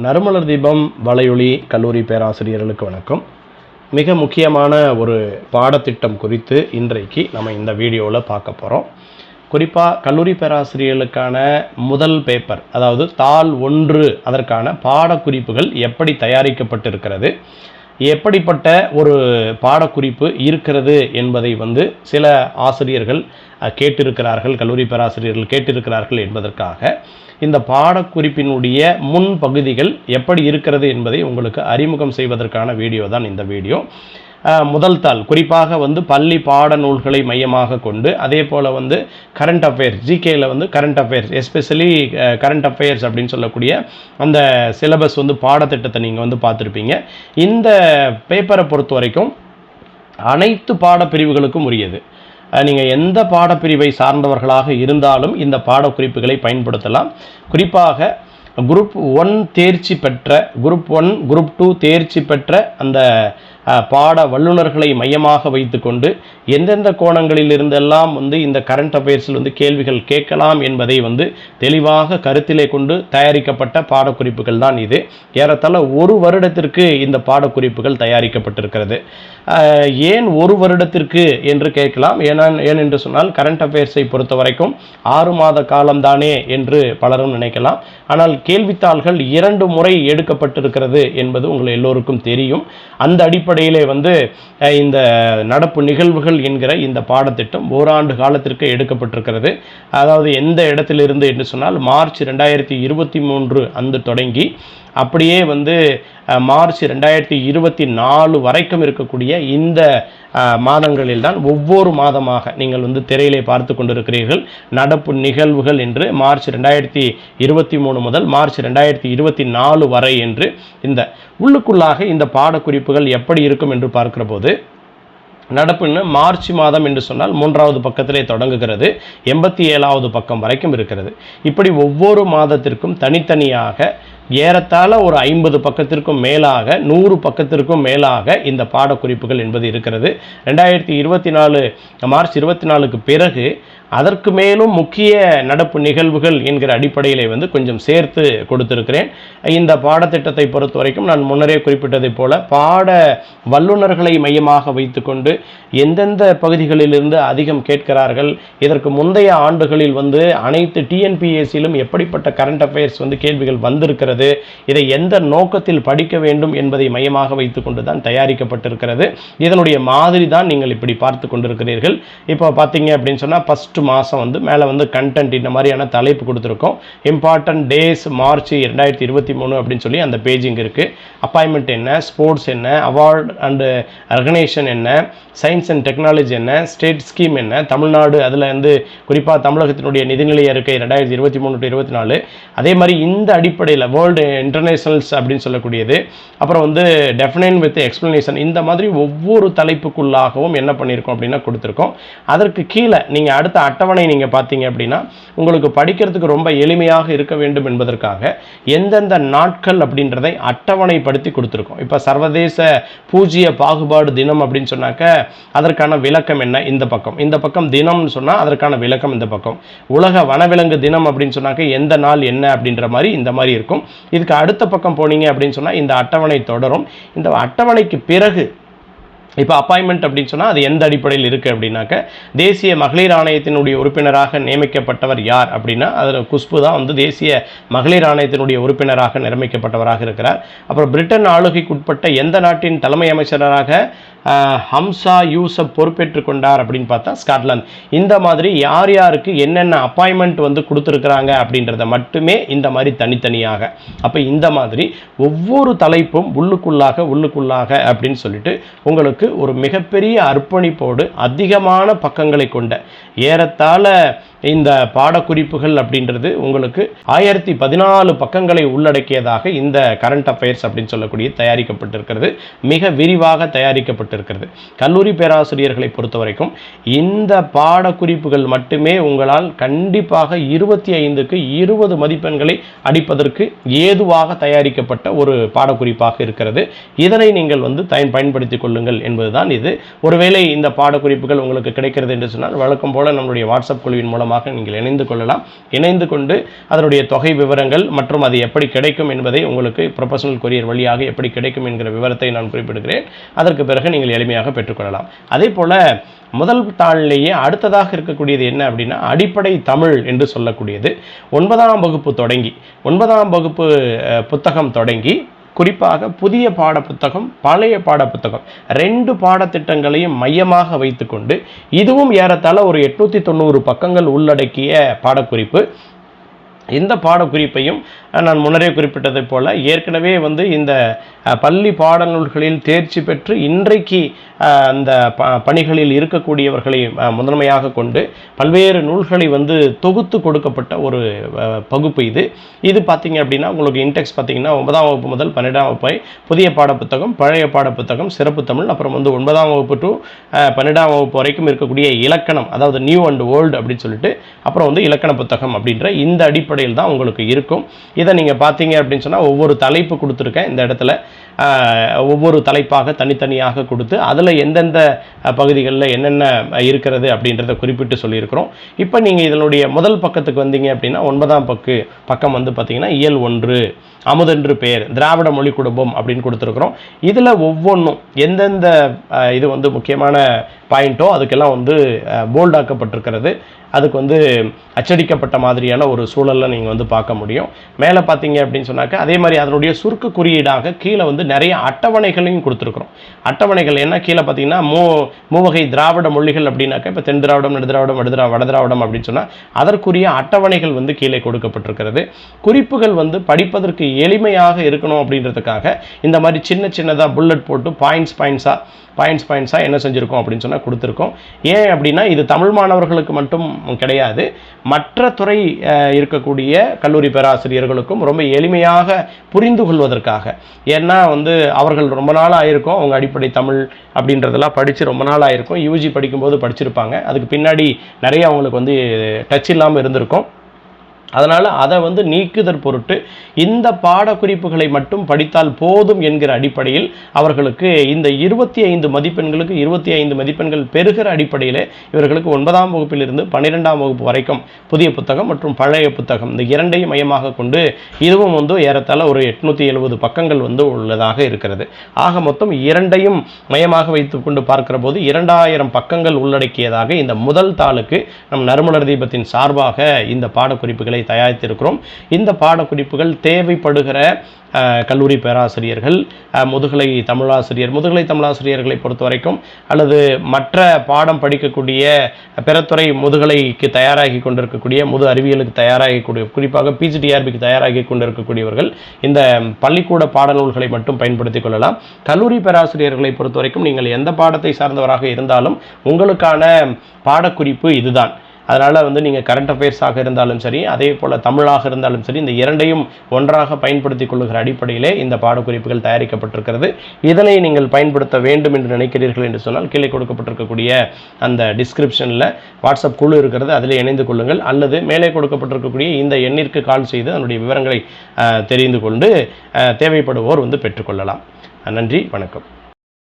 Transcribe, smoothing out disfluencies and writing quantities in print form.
நறுமலர் தீபம் வலையொலி கல்லூரி பேராசிரியர்களுக்கு வணக்கம். மிக முக்கியமான ஒரு பாடத்திட்டம் குறித்து இன்றைக்கு நம்ம இந்த வீடியோவில் பார்க்க போகிறோம். குறிப்பாக கல்லூரி பேராசிரியர்களுக்கான முதல் பேப்பர், அதாவது தாள் 1, அதற்கான பாடக்குறிப்புகள் எப்படி தயாரிக்கப்பட்டிருக்கிறது, எப்படிப்பட்ட ஒரு பாடக்குறிப்பு இருக்கிறது என்பதை சில ஆசிரியர்கள் கேட்டிருக்கிறார்கள், கல்லூரி பேராசிரியர்கள் கேட்டிருக்கிறார்கள் என்பதற்காக இந்த பாடக்குறிப்பினுடைய முன் பகுதிகள் எப்படி இருக்கிறது என்பதை உங்களுக்கு அறிமுகம் செய்வதற்கான வீடியோ தான் இந்த வீடியோ. முதல் தாள் குறிப்பாக பள்ளி பாட நூல்களை மையமாக கொண்டு, அதே போல் கரண்ட் அஃபேர்ஸ், ஜிகேயில் current affairs, especially current affairs அப்படின்னு சொல்லக்கூடிய அந்த சிலபஸ் பாடத்திட்டத்தை நீங்கள் பார்த்துருப்பீங்க. இந்த பேப்பரை பொறுத்த வரைக்கும் அனைத்து பாடப்பிரிவுகளுக்கும் உரியது. நீங்கள் எந்த பாடப்பிரிவை சார்ந்தவர்களாக இருந்தாலும் இந்த பாடக்குறிப்புகளை பயன்படுத்தலாம். குறிப்பாக குரூப் 1 தேர்ச்சி பெற்ற, குரூப் 1 குரூப் 2 தேர்ச்சி பெற்ற அந்த பாட வல்லுநர்களை மையமாக வைத்துக்கொண்டு எந்தெந்த கோணங்களில் இருந்தெல்லாம் இந்த கரண்ட் அஃபேர்ஸில் கேள்விகள் கேட்கலாம் என்பதை தெளிவாக கருத்திலே கொண்டு தயாரிக்கப்பட்ட பாடக்குறிப்புகள் தான் இது. ஏறத்தாழ 1 வருடத்திற்கு இந்த பாடக்குறிப்புகள் தயாரிக்கப்பட்டிருக்கிறது. ஏன் 1 வருடத்திற்கு என்று கேட்கலாம். ஏனென்று சொன்னால் கரண்ட் அஃபேர்ஸை பொறுத்த வரைக்கும் 6 மாத காலம்தானே என்று பலரும் நினைக்கலாம். ஆனால் கேள்வித்தாள்கள் 2 முறை எடுக்கப்பட்டிருக்கிறது என்பது உங்கள் எல்லோருக்கும் தெரியும். அந்த அடிப்படையிலே இந்த நடப்பு நிகழ்வுகள் என்கிற இந்த பாடத்திட்டம் ஓராண்டு காலத்திற்கு எடுக்கப்பட்டிருக்கிறது. அதாவது எந்த இடத்திலிருந்து என்று சொன்னால் மார்ச் 2023 அன்று தொடங்கி அப்படியே மார்ச் 2024 வரைக்கும் இருக்கக்கூடிய இந்த மாதங்களில் தான் ஒவ்வொரு மாதமாக நீங்கள் திரையிலே பார்த்து கொண்டிருக்கிறீர்கள். நடப்பு நிகழ்வுகள் என்று மார்ச் 2023 முதல் மார்ச் 2024 வரை என்று இந்த உள்ளுக்குள்ளாக இந்த பாடக்குறிப்புகள் எப்படி இருக்கும் என்று பார்க்கிற போது, நடப்புன்னு மார்ச் மாதம் என்று சொன்னால் 3வது பக்கத்திலே தொடங்குகிறது, 87வது பக்கம் வரைக்கும் இருக்கிறது. இப்படி ஒவ்வொரு மாதத்திற்கும் தனித்தனியாக ஏறத்தாழ ஒரு 50 பக்கத்திற்கும் மேலாக, 100 பக்கத்திற்கும் மேலாக இந்த பாடக்குறிப்புகள் என்பது இருக்கிறது. 2024 மார்ச் 24க்கு பிறகு அதற்கு மேலும் முக்கிய நடப்பு நிகழ்வுகள் என்கிற அடிப்படையிலே கொஞ்சம் சேர்த்து கொடுத்திருக்கிறேன். இந்த பாடத்திட்டத்தை பொறுத்த வரைக்கும் நான் முன்னரே குறிப்பிட்டதை போல பாட வல்லுநர்களை மையமாக வைத்துக்கொண்டு எந்தெந்த பகுதிகளிலிருந்து அதிகம் கேட்கிறார்கள், இதற்கு முந்தைய ஆண்டுகளில் அனைத்து டிஎன்பிஎஸ்சியிலும் எப்படிப்பட்ட கரண்ட் அஃபேர்ஸ் கேள்விகள் வந்திருக்கிறது, இதை எந்த நோக்கத்தில் படிக்க வேண்டும் என்பதை மையமாக வைத்துக்கொண்டு தான் தயாரிக்கப்பட்டிருக்கிறது. இதனுடைய மாதிரி தான் நீங்கள் இப்படி பார்த்து கொண்டிருக்கிறீர்கள். இப்போ பார்த்தீங்க அப்படின்னு சொன்னால் ஃபர்ஸ்ட் மாதம் மேலே கண்டென்ட் இந்த மாதிரியான தலைப்பு கொடுத்துருக்கோம். இம்பார்ட்டன்ட் டேஸ் மார்ச் 2023 அப்படின்னு சொல்லி அந்த பேஜிங் இருக்குது. அப்பாயின்மெண்ட் என்ன, ஸ்போர்ட்ஸ் என்ன, அவார்டு அண்டு ரெகக்னேஷன் என்ன, சயின்ஸ் அண்ட் டெக்னாலஜி என்ன, ஸ்டேட் ஸ்கீம் என்ன, தமிழ்நாடு, அதில் குறிப்பாக தமிழகத்தினுடைய நிதிநிலை அறிக்கை 2023-24, அதே மாதிரி இந்த அடிப்படையில் வேர்ல்டு இன்டர்நேஷனல்ஸ் அப்படின்னு சொல்லக்கூடியது, அப்புறம் டெஃபினைன் வித் எக்ஸ்பிளனேஷன், இந்த மாதிரி ஒவ்வொரு தலைப்புக்குள்ளாகவும் என்ன பண்ணியிருக்கோம் அப்படின்னா கொடுத்துருக்கோம். அதற்கு கீழே நீங்கள் அடுத்த அட்டவணை நீங்கள் பார்த்தீங்க அப்படின்னா உங்களுக்கு படிக்கிறதுக்கு ரொம்ப எளிமையாக இருக்க வேண்டும் என்பதற்காக எந்தெந்த நாட்கள் அப்படின்றதை அட்டவணைப்படுத்தி கொடுத்துருக்கோம். இப்போ சர்வதேச பூஜ்ய பாகுபாடு தினம் அப்படின்னு சொன்னாக்க அதற்கான விளக்கம் என்ன இந்த பக்கம், இந்த பக்கம் தினம்னு சொன்னால் அதற்கான விளக்கம் இந்த பக்கம், உலக வனவிலங்கு தினம் அப்படின்னு சொன்னாக்க எந்த நாள் என்ன அப்படின்ற மாதிரி இந்த மாதிரி இருக்கும். இதுக்கு அடுத்த பக்கம் போனீங்க அப்படின்னு சொன்னால் இந்த அட்டவணை தொடரும். இந்த அட்டவணைக்கு பிறகு இப்போ அப்பாயின்மெண்ட் அப்படின்னு சொன்னால் அது எந்த அடிப்படையில் இருக்குது அப்படின்னாக்க, தேசிய மகளிர் ஆணையத்தினுடைய உறுப்பினராக நியமிக்கப்பட்டவர் யார் அப்படின்னா அதில் குஷ்பு தான் தேசிய மகளிர் ஆணையத்தினுடைய உறுப்பினராக நியமிக்கப்பட்டவராக இருக்கிறார். அப்புறம் பிரிட்டன் ஆளுகைக்குட்பட்ட எந்த நாட்டின் தலைமை அமைச்சராக ஹம்சா யூசப் பொறுப்பேற்றுக் கொண்டார் அப்படின்னு பார்த்தா ஸ்காட்லாந்து. இந்த மாதிரி யார் யாருக்கு என்னென்ன அப்பாயின்மெண்ட் கொடுத்துருக்குறாங்க அப்படின்றத மட்டுமே இந்த மாதிரி தனித்தனியாக. அப்போ இந்த மாதிரி ஒவ்வொரு தலைப்பும் உள்ளுக்குள்ளாக அப்படின்னு சொல்லிட்டு உங்களுக்கு ஒரு மிகப்பெரிய அர்ப்பணிப்போடு அதிகமான பக்கங்களை கொண்ட ஏறத்தாழ இந்த பாடக்குறிப்புகள் அப்படின்றது உங்களுக்கு 1014 பக்கங்களை உள்ளடக்கியதாக இந்த கரண்ட் அஃபேர்ஸ் அப்படின்னு சொல்லக்கூடிய தயாரிக்கப்பட்டிருக்கிறது. மிக விரிவாக தயாரிக்கப்பட்டு இருக்கிறது. கல்லூரி பேராசிரியர்களை பொறுத்த வரைக்கும் இந்த பாடக்குறிப்புகள் மட்டுமே உங்களால் கண்டிப்பாக 25க்கு 20 மதிப்பெண்களை அடிப்பதற்கு ஏதுவாக தயாரிக்கப்பட்ட ஒரு பாடக்குறிப்பாக இருக்கிறது. இதனை நீங்கள் வந்து பயன்படுத்திக் கொள்ளுங்கள் என்பதுதான் இது. ஒருவேளை இந்த பாடக்குறிப்புகள் உங்களுக்கு கிடைக்கிறது என்று சொன்னால் வழக்கம் போல நம்முடைய வாட்ஸ்அப் குழுவின் மூலமாக நீங்கள் இணைந்து கொள்ளலாம். இணைந்து கொண்டு அதனுடைய தொகை விவரங்கள் மற்றும் அது எப்படி கிடைக்கும் என்பதை உங்களுக்கு ப்ரொபஷனல் கொரியர் வழியாக எப்படி கிடைக்கும் என்கிற விவரத்தை நான் குறிப்பிடுகிறேன். அதற்கு பிறகு நீங்கள் எளிமையாக பெற்றுக்கொள்ளலாம். அதே போல முதல் தாளிலேயே அடுத்ததாக இருக்கக்கூடியது என்ன அப்படின்னா அடிப்படை தமிழ் என்று சொல்லக்கூடியது 9ஆம் வகுப்பு தொடங்கி 9ஆம் வகுப்பு புத்தகம் தொடங்கி குறிப்பாக புதிய பாடப்புத்தகம் பழைய பாடப்புத்தகம் 2 பாடத்திட்டங்களையும் மையமாக வைத்துக்கொண்டு இதுவும் ஏறத்தாழ ஒரு 890 பக்கங்கள் உள்ளடக்கிய பாடக்குறிப்பு. இந்த பாடக்குறிப்பையும் நான் முன்னரே குறிப்பிட்டதைப் போல ஏற்கனவே வந்து இந்த பள்ளி பாடநூல்களில் தேர்ச்சி பெற்று இன்றைக்கு அந்த பணிகளில் இருக்கக்கூடியவர்களை முதன்மையாக கொண்டு பல்வேறு நூல்களை வந்து தொகுத்து கொடுக்கப்பட்ட ஒரு பகுப்பு இது பார்த்தீங்க அப்படின்னா உங்களுக்கு இன்டெக்ஸ் பார்த்தீங்கன்னா 9ஆம் வகுப்பு முதல் 12ஆம் வகுப்பு புதிய பாடப்புத்தகம் பழைய பாடப்புத்தகம் சிறப்பு தமிழ் அப்புறம் வந்து 9ஆம் வகுப்பு டு 12ஆம் வகுப்பு வரைக்கும் இருக்கக்கூடிய இலக்கணம் அதாவது நியூ அண்ட் ஓல்டு அப்படின்னு சொல்லிட்டு அப்புறம் வந்து இலக்கண புத்தகம் அப்படின்ற இந்த அடிப்படையில் தான் உங்களுக்கு இருக்கும். இதை நீங்கள் பார்த்தீங்க அப்படின்னு சொன்னால் ஒவ்வொரு தலைப்பு கொடுத்துருக்கேன். இந்த இடத்துல ஒவ்வொரு தலைப்பாக தனித்தனியாக கொடுத்து அதில் எந்தெந்த பகுதிகளில் என்னென்ன இருக்கிறது அப்படின்றத குறிப்பிட்டு சொல்லியிருக்கிறோம். இப்போ நீங்கள் இதனுடைய முதல் பக்கத்துக்கு வந்தீங்க அப்படின்னா 9ஆம் பக்கம் வந்து பார்த்தீங்கன்னா இயல் 1 அமுதென்று பெயர் திராவிட மொழி குடும்பம் அப்படின்னு கொடுத்துருக்குறோம். இதில் ஒவ்வொன்றும் எந்தெந்த இது வந்து முக்கியமான பாயிண்ட்டோ அதுக்கெல்லாம் வந்து போல்டாக்கப்பட்டிருக்கிறது. அதுக்கு வந்து அச்சடிக்கப்பட்ட மாதிரியான ஒரு சூழலில் நீங்கள் வந்து பார்க்க முடியும். மேலே பார்த்தீங்க அப்படின்னு சொன்னாக்க அதே மாதிரி அதனுடைய சுருக்க குறியீடாக கீழே வந்து நிறைய அட்டவணைகளையும் கொடுத்துருக்குறோம். அட்டவணைகள் என்ன கீழே பார்த்தீங்கன்னா மூவகை திராவிட மொழிகள் அப்படின்னாக்க இப்போ தென் திராவிடம் நடு திராவிடம் வட திராவிடம் அப்படின்னு சொன்னால் அதற்குரிய அட்டவணைகள் வந்து கீழே கொடுக்கப்பட்டிருக்கிறது. குறிப்புகள் வந்து படிப்பதற்கு எளிமையாக இருக்கணும் அப்படின்றதுக்காக இந்த மாதிரி சின்ன சின்னதாக புல்லட் போட்டு பாயிண்ட்ஸாக என்ன செஞ்சுருக்கோம் அப்படின்னு சொன்னால் கொடுத்துருக்கோம். ஏன் அப்படின்னா இது தமிழ் மாணவர்களுக்கு மட்டும் கிடையாது, மற்ற துறை இருக்கக்கூடிய கல்லூரி பேராசிரியர்களுக்கும் ரொம்ப எளிமையாக புரிந்து கொள்வதற்காக. ஏன்னா வந்து அவர்கள் ரொம்ப நாள் ஆயிருக்கும் அவங்க அடிப்படை தமிழ் அப்படின்றதெல்லாம் படித்து ரொம்ப நாள் ஆயிருக்கும். யூஜி படிக்கும்போது படிச்சிருப்பாங்க. அதுக்கு பின்னாடி நிறைய அவங்களுக்கு வந்து டச் இல்லாமல் இருந்திருக்கும். அதனால் அதை வந்து நீக்குதற் பொருட்டு இந்த பாடக்குறிப்புகளை மட்டும் படித்தால் போதும் என்கிற அடிப்படையில் அவர்களுக்கு இந்த 25 மதிப்பெண்களுக்கு 25 மதிப்பெண்கள் பெறுகிற அடிப்படையில் இவர்களுக்கு 9ஆம் வகுப்பிலிருந்து 12ஆம் வகுப்பு வரைக்கும் புதிய புத்தகம் மற்றும் பழைய புத்தகம் இந்த இரண்டையும் மையமாக கொண்டு இதுவும் வந்து ஏறத்தாழ ஒரு 870 பக்கங்கள் வந்து உள்ளதாக இருக்கிறது. ஆக மொத்தம் இரண்டையும் மையமாக வைத்துக்கொண்டு பார்க்கிற போது 2000 பக்கங்கள் உள்ளடக்கியதாக இந்த முதல் தாளுக்கு நம் நறுமலர் தீபத்தின் சார்பாக இந்த பாடக்குறிப்புகளை தயாரித்திருக்கிறோம். இந்த பாடக்குறிப்புகள் தேவைப்படுகிற கல்லூரி பேராசிரியர்கள் முதுகலை தமிழாசிரியர்களை பொறுத்த வரைக்கும் அல்லது மற்ற பாடம் படிக்கக்கூடிய பிறத்துறை முதுகலைக்கு தயாராகி கொண்டிருக்கக்கூடிய முது அறிவியலுக்கு தயாராகக்கூடிய குறிப்பாக பிஜிடிஆர்பிக்கு தயாராகி கொண்டிருக்கக்கூடியவர்கள் இந்த பள்ளிக்கூட பாடநூல்களை மட்டும் பயன்படுத்திக் கொள்ளலாம். கல்லூரி பேராசிரியர்களை பொறுத்த வரைக்கும் நீங்கள் எந்த பாடத்தை சார்ந்தவராக இருந்தாலும் உங்களுக்கான பாடக்குறிப்பு இதுதான். அதனால் வந்து நீங்கள் கரண்ட் அஃபேர்ஸாக இருந்தாலும் சரி அதே போல் தமிழாக இருந்தாலும் சரி இந்த இரண்டையும் ஒன்றாக பயன்படுத்திக் கொள்ளுகிற அடிப்படையிலே இந்த பாடக்குறிப்புகள் தயாரிக்கப்பட்டிருக்கிறது. இதனை நீங்கள் பயன்படுத்த வேண்டும் என்று நினைக்கிறீர்கள் என்று சொன்னால் கீழே கொடுக்கப்பட்டிருக்கக்கூடிய அந்த டிஸ்கிரிப்ஷனில் வாட்ஸ்அப் குழு இருக்கிறது, அதில் இணைந்து கொள்ளுங்கள். அல்லது மேலே கொடுக்கப்பட்டிருக்கக்கூடிய இந்த எண்ணிற்கு கால் செய்து அதனுடைய விவரங்களை தெரிந்து கொண்டு தேவைப்படுவோர் வந்து பெற்றுக்கொள்ளலாம். நன்றி, வணக்கம்.